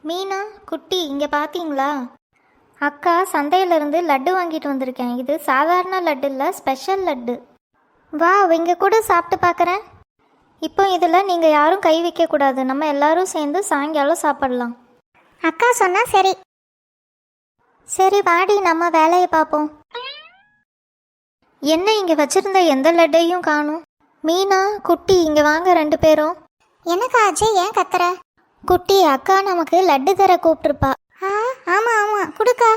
மீனா குட்டி இங்கே பார்த்தீங்களா? அக்கா சந்தையிலேருந்து லட்டு வாங்கிட்டு வந்திருக்கேன். இது சாதாரண லட்டு இல்லை, ஸ்பெஷல் லட்டு. வா இங்கே கூட சாப்பிட்டு பார்க்குறேன். இப்போ இதில் நீங்கள் யாரும் கை வைக்கக்கூடாது. நம்ம எல்லாரும் சேர்ந்து சாயங்காலம் சாப்பிடலாம். அக்கா சொன்னா சரி. சரி வாடி, நம்ம வேலையை பார்ப்போம். என்ன இங்கே வச்சிருந்த எந்த லட்டையும் காணும்? மீனா குட்டி இங்கே வாங்க ரெண்டு பேரும். எனக்கு ஆச்சு, ஏன் கத்துற? குட்டி அக்கா நமக்கு லட்டு தர கூப்பிட்டுருப்பா. ஆமா ஆமா குடுக்கா.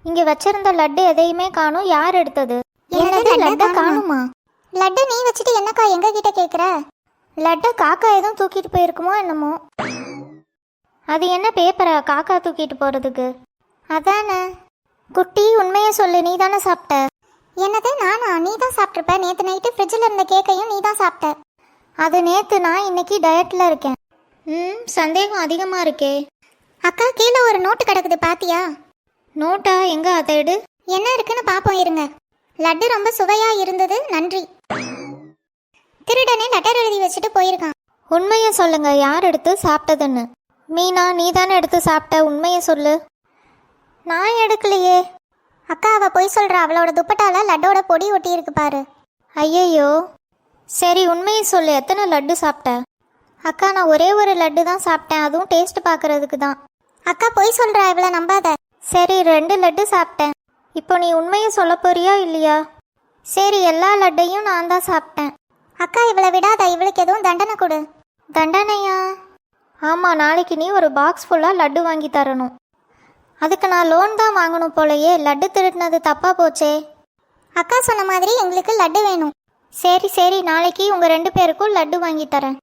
இங்கே வச்சிருந்த லட்டு எதையுமே காணும். யார் எடுத்தது? என்னது லட்டை காணுமா? லட்டு நீ வச்சுட்டு என்னக்கா எங்க கிட்ட கேக்குற? லட்டை காக்கா எதுவும் தூக்கிட்டு போயிருக்குமோ என்னமோ. அது என்ன பேப்பரா காக்கா தூக்கிட்டு போகிறதுக்கு? அதானே. குட்டி உண்மையை சொல்லு, நீ தானே சாப்பிட்ட? என்னது நானா? நீ தான் சாப்பிட்ருப்ப. நேற்று நைட்டு ஃப்ரிட்ஜில் இருந்த கேக்கையும் நீ தான் சாப்பிட்ட. அது நேற்று, நான் இன்னைக்கு டயட்டில் இருக்கேன். சந்தேகம் அதிகமாக இருக்கே. அக்கா கீழே ஒரு நோட்டு கிடக்குது பாத்தியா? நோட்டா? எங்க அதை எடு. என்ன இருக்குன்னு பாப்போம் இருங்க. லட்டு ரொம்ப சுவையா இருந்தது, நன்றி. திருடனே லெட்டர் எழுதி வச்சுட்டு போயிருக்கான். உண்மையை சொல்லுங்க, யார் எடுத்து சாப்பிட்டதுன்னு. மீனா நீ தானே எடுத்து சாப்பிட்ட, உண்மையை சொல்லு. நான் எடுக்கலையே. அக்கா அவ போய் சொல்றா. அவளோட துப்பட்டால லட்டோட பொடி ஒட்டி இருக்கு பாரு. ஐயையோ. சரி உண்மையை சொல்லு, எத்தனை லட்டு சாப்பிட்ட? அக்கா நான் ஒரே ஒரு லட்டு தான் சாப்பிட்டேன், அதுவும் டேஸ்ட் பார்க்கறதுக்கு தான். அக்கா போய் சொல்றா, இவளை நம்பாத. சரி 2 லட்டு சாப்பிட்டேன். இப்போ நீ உண்மையை சொல்ல போறியா இல்லையா? சரி எல்லா லட்டையும் நான் தான் சாப்பிட்டேன். அக்கா இவளை விடாத, இவளுக்கு எதுவும் தண்டனை கொடு. தண்டனையா? ஆமாம், நாளைக்கு நீ ஒரு பாக்ஸ் ஃபுல்லாக லட்டு வாங்கி தரணும். அதுக்கு நான் லோன் தான் வாங்கணும் போலையே. லட்டு திருடினது தப்பா போச்சே. அக்கா சொன்ன மாதிரி எங்களுக்கு லட்டு வேணும். சரி நாளைக்கு உங்கள் 2 பேருக்கும் லட்டு வாங்கி தரேன்.